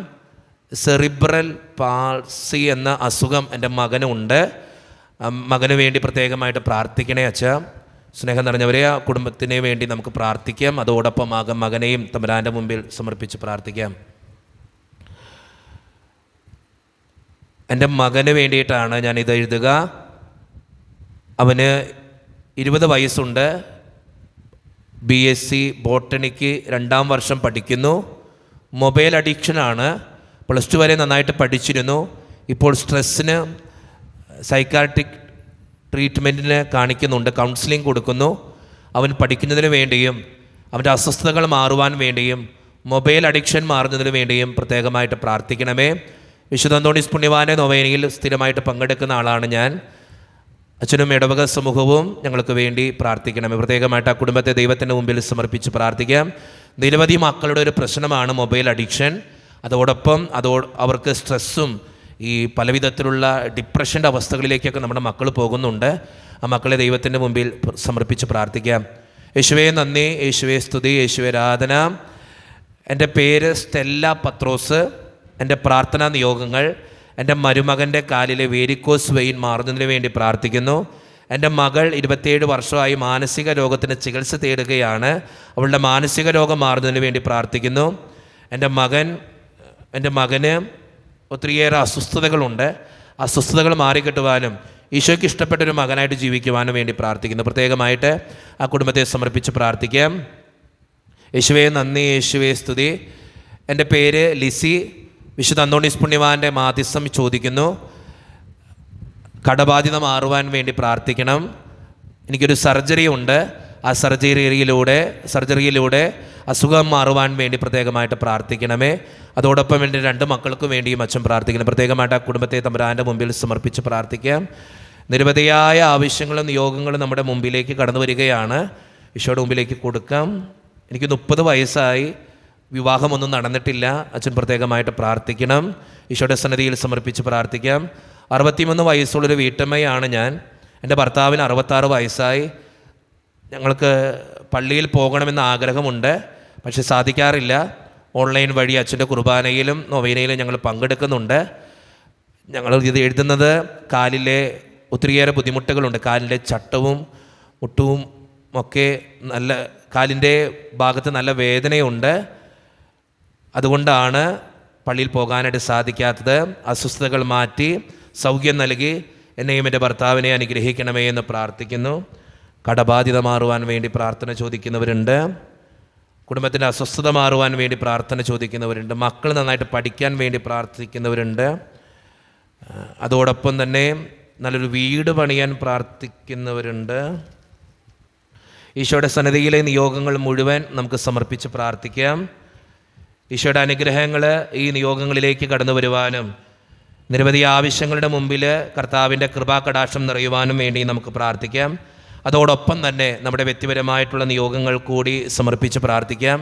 സെറിബ്രൽ പാൾസി എന്ന അസുഖം എൻ്റെ മകനുണ്ട്. മകന് വേണ്ടി പ്രത്യേകമായിട്ട് പ്രാർത്ഥിക്കണേ അച്ഛ. സ്നേഹം നിറഞ്ഞവരെ, ആ കുടുംബത്തിന് വേണ്ടി നമുക്ക് പ്രാർത്ഥിക്കാം. അതോടൊപ്പം മകനെയും തമ്പുരാൻ്റെ മുമ്പിൽ സമർപ്പിച്ച് പ്രാർത്ഥിക്കാം. എൻ്റെ മകന് വേണ്ടിയിട്ടാണ് ഞാനിത് എഴുതുക. അവന് 20 വയസ്സുണ്ട്. BSc ബോട്ടണിക്ക് 2ാം വർഷം പഠിക്കുന്നു. മൊബൈൽ അഡിക്ഷനാണ്. +2 വരെ നന്നായിട്ട് പഠിച്ചിരുന്നു. ഇപ്പോൾ സ്ട്രെസ്സിന് സൈക്കാട്രിക് ട്രീറ്റ്മെൻറ്റിന് കാണിക്കുന്നുണ്ട്, കൗൺസിലിംഗ് കൊടുക്കുന്നു. അവൻ പഠിക്കുന്നതിന് വേണ്ടിയും അവൻ്റെ അസ്വസ്ഥതകൾ മാറുവാൻ വേണ്ടിയും മൊബൈൽ അഡിക്ഷൻ മാറുന്നതിന് വേണ്ടിയും പ്രത്യേകമായിട്ട് പ്രാർത്ഥിക്കണമേ. വിശുദ്ധ അന്തോണീസ് പുണ്യവാൻ്റെ നൊവേനയിൽ സ്ഥിരമായിട്ട് പങ്കെടുക്കുന്ന ആളാണ് ഞാൻ. അച്ഛനും ഇടവക സമൂഹവും ഞങ്ങൾക്ക് വേണ്ടി പ്രാർത്ഥിക്കണമേ. പ്രത്യേകമായിട്ട് ആ കുടുംബത്തെ ദൈവത്തിൻ്റെ മുമ്പിൽ സമർപ്പിച്ച് പ്രാർത്ഥിക്കാം. നിരവധി മക്കളുടെ ഒരു പ്രശ്നമാണ് മൊബൈൽ അഡിക്ഷൻ. അതോടൊപ്പം അവർക്ക് സ്ട്രെസ്സും ഈ പലവിധത്തിലുള്ള ഡിപ്രഷൻ്റെ അവസ്ഥകളിലേക്കൊക്കെ നമ്മുടെ മക്കൾ പോകുന്നുണ്ട്. ആ മക്കളെ ദൈവത്തിൻ്റെ മുമ്പിൽ സമർപ്പിച്ച് പ്രാർത്ഥിക്കാം. യേശുവേ നന്ദി, യേശുവേ സ്തുതി, യേശുവേ ആരാധന. എൻ്റെ പേര് സ്റ്റെല്ല പത്രോസ്. എൻ്റെ പ്രാർത്ഥനാ നിയോഗങ്ങൾ: എൻ്റെ മരുമകൻ്റെ കാലിലെ വേരിക്കോസ് വെയിൻ മാറുന്നതിന് വേണ്ടി പ്രാർത്ഥിക്കുന്നു. എൻ്റെ മകൾ 27 വർഷമായി മാനസിക രോഗത്തിന് ചികിത്സ തേടുകയാണ്. അവളുടെ മാനസിക രോഗം മാറുന്നതിന് വേണ്ടി പ്രാർത്ഥിക്കുന്നു. എൻ്റെ മകന് ഒത്തിരിയേറെ അസ്വസ്ഥതകളുണ്ട്. അസ്വസ്ഥതകൾ മാറിക്കിട്ടുവാനും ഈശോയ്ക്ക് ഇഷ്ടപ്പെട്ടൊരു മകനായിട്ട് ജീവിക്കുവാനും വേണ്ടി പ്രാർത്ഥിക്കുന്നു. പ്രത്യേകമായിട്ട് ആ കുടുംബത്തെ സമർപ്പിച്ച് പ്രാർത്ഥിക്കാം. യേശുവേ നന്ദി, യേശുവേ സ്തുതി. എൻ്റെ പേര് ലിസി. വിശുദ്ധ അന്തോണീസ് പുണ്യവാൻ്റെ മാധ്യസ്ഥം ചോദിക്കുന്നു. കടബാധ്യത മാറുവാൻ വേണ്ടി പ്രാർത്ഥിക്കണം. എനിക്കൊരു സർജറി ഉണ്ട്. ആ സർജറിയിലൂടെ അസുഖം മാറുവാൻ വേണ്ടി പ്രത്യേകമായിട്ട് പ്രാർത്ഥിക്കണമേ. അതോടൊപ്പം എൻ്റെ 2 മക്കൾക്കും വേണ്ടിയും അച്ഛൻ പ്രാർത്ഥിക്കണം. പ്രത്യേകമായിട്ട് ആ കുടുംബത്തെ തമ്പുരാൻ്റെ മുമ്പിൽ സമർപ്പിച്ച് പ്രാർത്ഥിക്കാം. നിരവധിയായ ആവശ്യങ്ങളും നിയോഗങ്ങളും നമ്മുടെ മുമ്പിലേക്ക് കടന്നു വരികയാണ്. ഈശോയുടെ മുമ്പിലേക്ക് കൊടുക്കാം. എനിക്ക് 30 വയസ്സായി, വിവാഹമൊന്നും നടന്നിട്ടില്ല. അച്ഛൻ പ്രത്യേകമായിട്ട് പ്രാർത്ഥിക്കണം. ഈശോയുടെ സന്നിധിയിൽ സമർപ്പിച്ച് പ്രാർത്ഥിക്കാം. 63 വയസ്സുള്ളൊരു വീട്ടമ്മയാണ് ഞാൻ. എൻ്റെ ഭർത്താവിന് 66 വയസ്സായി. ഞങ്ങൾക്ക് പള്ളിയിൽ പോകണമെന്ന് ആഗ്രഹമുണ്ട്, പക്ഷെ സാധിക്കാറില്ല. ഓൺലൈൻ വഴി അച്ഛൻ്റെ കുർബാനയിലും നൊവേനയിലും ഞങ്ങൾ പങ്കെടുക്കുന്നുണ്ട്. ഞങ്ങൾ ഇത് എഴുതുന്നത് കാലിലെ ഒത്തിരിയേറെ ബുദ്ധിമുട്ടുകളുണ്ട്. കാലിൻ്റെ ചട്ടവും മുട്ടും ഒക്കെ കാലിൻ്റെ ഭാഗത്ത് നല്ല വേദനയുണ്ട്. അതുകൊണ്ടാണ് പള്ളിയിൽ പോകാനായിട്ട് സാധിക്കാത്തത്. അസ്വസ്ഥതകൾ മാറ്റി സൗഖ്യം നൽകി എന്നെയും എൻ്റെ ഭർത്താവിനെ അനുഗ്രഹിക്കണമേ എന്ന് പ്രാർത്ഥിക്കുന്നു. കടബാധ്യത മാറുവാൻ വേണ്ടി പ്രാർത്ഥന ചോദിക്കുന്നവരുണ്ട്. കുടുംബത്തിൻ്റെ അസ്വസ്ഥത മാറുവാൻ വേണ്ടി പ്രാർത്ഥന ചോദിക്കുന്നവരുണ്ട്. മക്കൾ നന്നായിട്ട് പഠിക്കാൻ വേണ്ടി പ്രാർത്ഥിക്കുന്നവരുണ്ട്. അതോടൊപ്പം തന്നെ നല്ലൊരു വീട് പണിയാൻ പ്രാർത്ഥിക്കുന്നവരുണ്ട്. ഈശോയുടെ സന്നിധിയിലെ നിയോഗങ്ങൾ മുഴുവൻ നമുക്ക് സമർപ്പിച്ച് പ്രാർത്ഥിക്കാം. ഈശോയുടെ അനുഗ്രഹങ്ങൾ ഈ നിയോഗങ്ങളിലേക്ക് കടന്നു വരുവാനും നിരവധി ആവശ്യങ്ങളുടെ മുമ്പിൽ കർത്താവിൻ്റെ കൃപാകടാക്ഷം നിറയുവാനും വേണ്ടി നമുക്ക് പ്രാർത്ഥിക്കാം. അതോടൊപ്പം തന്നെ നമ്മുടെ വ്യക്തിപരമായിട്ടുള്ള നിയോഗങ്ങൾ കൂടി സമർപ്പിച്ച് പ്രാർത്ഥിക്കാം.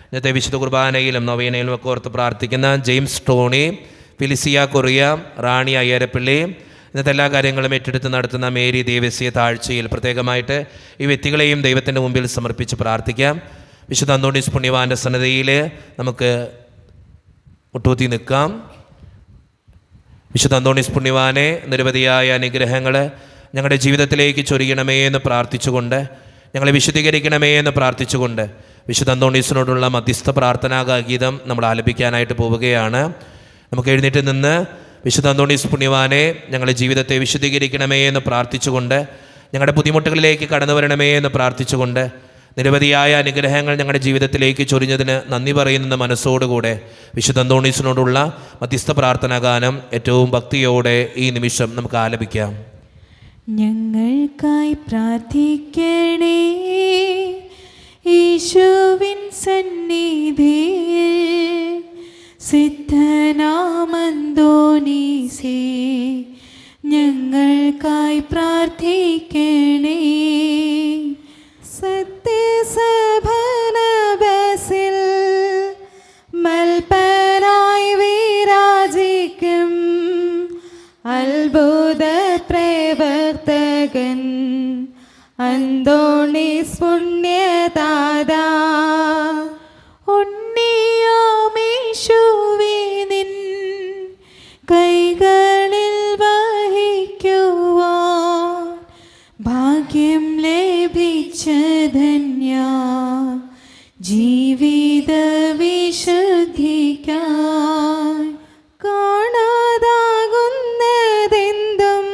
ഇന്നത്തെ വിശുദ്ധ കുർബാനയിലും നൊവേനയിലും ഒക്കെ ഓർത്ത് പ്രാർത്ഥിക്കുന്ന ജെയിംസ് ടോണി, ഫിലിസിയ കൊറിയ, റാണി അയ്യരപ്പള്ളി, ഇന്നത്തെ എല്ലാ കാര്യങ്ങളും ഏറ്റെടുത്ത് നടത്തുന്ന മേരി ദേവസ്യ താഴ്ചയിൽ പ്രത്യേകമായിട്ട് ഈ വ്യക്തികളെയും ദൈവത്തിൻ്റെ മുമ്പിൽ സമർപ്പിച്ച് പ്രാർത്ഥിക്കാം. വിശുദ്ധ അന്തോണീസ് പുണ്യവാൻ്റെ സന്നിധിയിൽ നമുക്ക് മുട്ടൂത്തി നിൽക്കാം. വിശുദ്ധ അന്തോണീസ് പുണ്യവാനെ നിരവധിയായ അനുഗ്രഹങ്ങൾ ഞങ്ങളുടെ ജീവിതത്തിലേക്ക് ചൊരിയണമേ എന്ന് പ്രാർത്ഥിച്ചുകൊണ്ട്, ഞങ്ങളെ വിശുദ്ധീകരിക്കണമേ എന്ന് പ്രാർത്ഥിച്ചുകൊണ്ട് വിശുദ്ധ അന്തോണീസിനോടുള്ള മധ്യസ്ഥ പ്രാർത്ഥനാ ഗീതം നമ്മൾ ആലപിക്കാനായിട്ട് പോവുകയാണ്. നമുക്ക് എഴുന്നേറ്റ് നിന്ന് വിശുദ്ധ അന്തോണീസ് പുണ്യവാനെ ഞങ്ങളുടെ ജീവിതത്തെ വിശുദ്ധീകരിക്കണമേ എന്ന് പ്രാർത്ഥിച്ചുകൊണ്ട്, ഞങ്ങളുടെ ബുദ്ധിമുട്ടുകളിലേക്ക് കടന്നു വരണമേ എന്ന് പ്രാർത്ഥിച്ചുകൊണ്ട്, നിരവധിയായ അനുഗ്രഹങ്ങൾ ഞങ്ങളുടെ ജീവിതത്തിലേക്ക് ചൊരിഞ്ഞതിന് നന്ദി പറയുന്ന മനസ്സോടുകൂടെ വിശുദ്ധ അന്തോണീസിനോടുള്ള മധ്യസ്ഥ പ്രാർത്ഥനാ ഗാനം ഏറ്റവും ഭക്തിയോടെ ഈ നിമിഷം നമുക്ക് ആലപിക്കാം. ഞങ്ങൾക്കായി പ്രാർത്ഥിക്കണേ യേശുവിൻ സന്നിധിയിൽ, സിദ്ധനാമന്തോനീസേ ഞങ്ങൾക്കായി പ്രാർത്ഥിക്കണേ. സത്യസഭനബസിൽ മൽപ്പനായി വിരാജിക്കും അത്ഭുത പ്രവർത്തകൻ അന്തോണീസ് പുണ്യദാതാ, ഉണ്ണിയാമേശുവേ നിൻ കൈകളിൽ വഹിക്കുവാൻ ഭാഗ്യം ലഭിച്ച ധന്യ ജീവിത വിശുദ്ധിക്കാൻ. കാണാതാകുന്നതെന്തും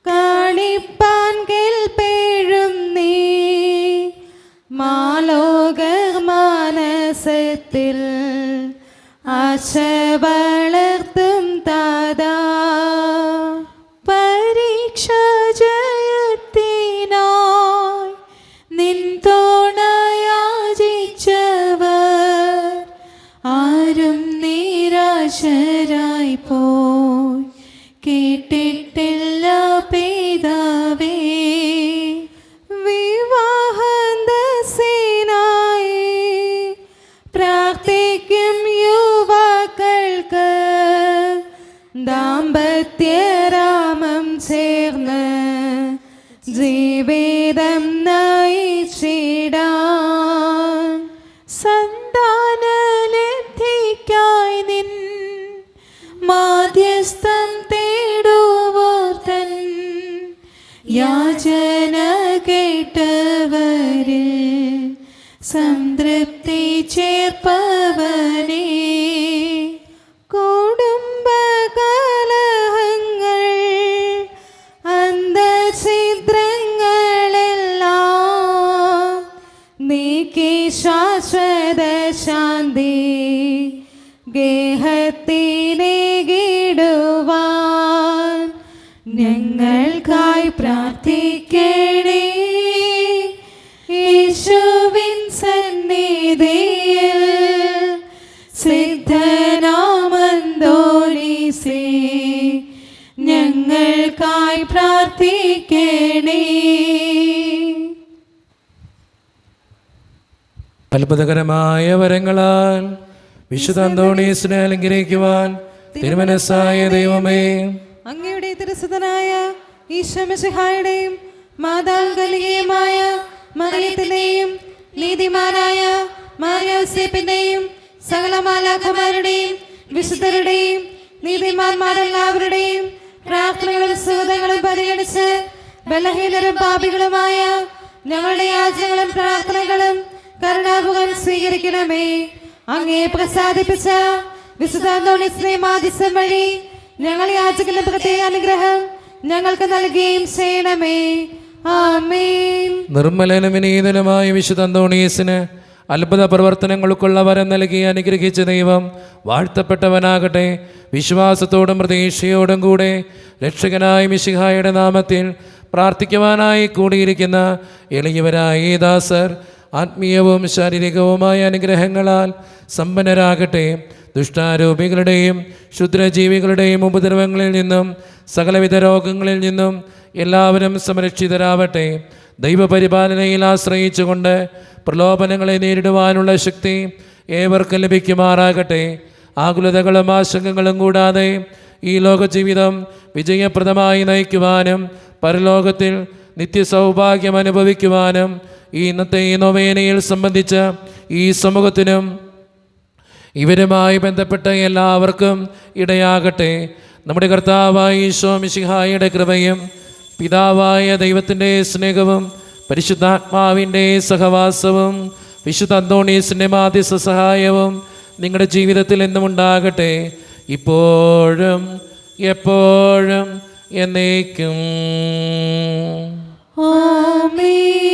കാണിപ്പാൻ കേൾപ്പേഴും നീ, മാലോകർ മാനസത്തിൽ ആശ വളർത്തും താതാ. പരീക്ഷ ജയത്തിനായി നിൻ തുണയാചിച്ചവർ ആരും നിരാശരായി പോയി കേട്ടിട്ടില്ല പിതാവേ. വിവാഹദശനായി പ്രാർത്ഥിക്കും യുവാക്കൾക്ക് ദാമ്പത്യരാമം ചേർന്ന് ജീവിതം നയിച്ചിടാൻ. സന്താനലബ്ധിക്കായി നിൻ മാധ്യസ്ഥം തേടുവോർ തൻ യാചന കേട്ടവരിൽ സംതൃപ്തി ചേർപ്പവനേ. കുടുംബകലഹങ്ങൾ അന്തഛിദ്രങ്ങളെല്ലാം നീക്കി ശാശ്വത ശാന്തി ഗേഹത്തിനേകിടുവാൻ ഞങ്ങൾക്കായി പ്രാർത്ഥിക്കണേ. യേശുവിൻ സന്നിധിയിൽ സിദ്ധനാമന്തോനീസേ ഞങ്ങൾക്കായി പ്രാർത്ഥിക്കണേ. അത്ഭുതകരമായ വരങ്ങളാൽ വിശുദ്ധ അന്തോണീസിനെ അലങ്കരിക്കുവാൻ തിരുമനസ്സായ ദൈവമേ, അങ്ങയുടെ തിരുസുതനായ ഈശോ മിശിഹായുടെയും മാതാവ് കന്യകയുമായ മറിയത്തിന്റെയും നീതിമാനായ മാർയോസേപ്പിന്റെയും സകല മാലാഖമാരുടെയും വിശുദ്ധരുടെയും നീതിമാന്മാരെല്ലാവരുടെയും പ്രാർത്ഥനകളും സുഹൃതങ്ങളും പരിഗണിച്ച് ബലഹീനരും പാപികളുമായ ഞങ്ങളുടെ യാചനകളും പ്രാർത്ഥനകളും കരുണാപൂർവം സ്വീകരിക്കണമേ. അങ്ങേ പ്രസാദിപ്പിച്ച വിശുദ്ധ അന്തോണീസിനെ മാധ്യസ്ഥം വഴി ഞങ്ങൾ യാചിക്കുന്ന പ്രത്യേക അനുഗ്രഹം ഞങ്ങൾക്ക് നൽകുകയും ചെയ്യണമേ. ആമേൻ. നിർമ്മലനും വിനീതനുമായ വിശുദ്ധ അന്തോണീസിന് അത്ഭുത പ്രവർത്തനങ്ങൾക്കുള്ള വരം നൽകി അനുഗ്രഹിച്ച ദൈവം വാഴ്ത്തപ്പെട്ടവനാകട്ടെ. വിശ്വാസത്തോടും പ്രതീക്ഷയോടും കൂടെ രക്ഷകനായ മിശിഹായുടെ നാമത്തിൽ പ്രാർത്ഥിക്കുവാനായി കൂടിയിരിക്കുന്ന എളിയവരായ ഈ ദാസർ ആത്മീയവും ശാരീരികവുമായ അനുഗ്രഹങ്ങളാൽ സമ്പന്നരാകട്ടെ. ദുഷ്ടാരൂപികളുടെയും ക്ഷുദ്രജീവികളുടെയും ഉപദ്രവങ്ങളിൽ നിന്നും സകലവിധ രോഗങ്ങളിൽ നിന്നും എല്ലാവരും സംരക്ഷിതരാവട്ടെ. ദൈവപരിപാലനയിൽ ആശ്രയിച്ചുകൊണ്ട് പ്രലോഭനങ്ങളെ നേരിടുവാനുള്ള ശക്തി ഏവർക്കും ലഭിക്കുമാറാകട്ടെ. ആകുലതകളും ആശങ്കകളും കൂടാതെ ഈ ലോകജീവിതം വിജയപ്രദമായി നയിക്കുവാനും പരലോകത്തിൽ നിത്യസൗഭാഗ്യം അനുഭവിക്കുവാനും ഈ ഇന്നത്തെ ഈ നൊവേനയിൽ സംബന്ധിച്ച ഈ സമൂഹത്തിനും ഇവരുമായി ബന്ധപ്പെട്ട എല്ലാവർക്കും ഇടയാകട്ടെ. നമ്മുടെ കർത്താവായ ഈശോ മിശിഹായുടെ കൃപയും പിതാവായ ദൈവത്തിൻ്റെ സ്നേഹവും പരിശുദ്ധാത്മാവിൻ്റെ സഹവാസവും വിശുദ്ധ അന്തോണീസിൻ്റെ മാധ്യസ്ഥ സഹായവും നിങ്ങളുടെ ജീവിതത്തിൽ എന്നും ഉണ്ടാകട്ടെ, ഇപ്പോഴും എപ്പോഴും എന്നേക്കും. ആമേൻ.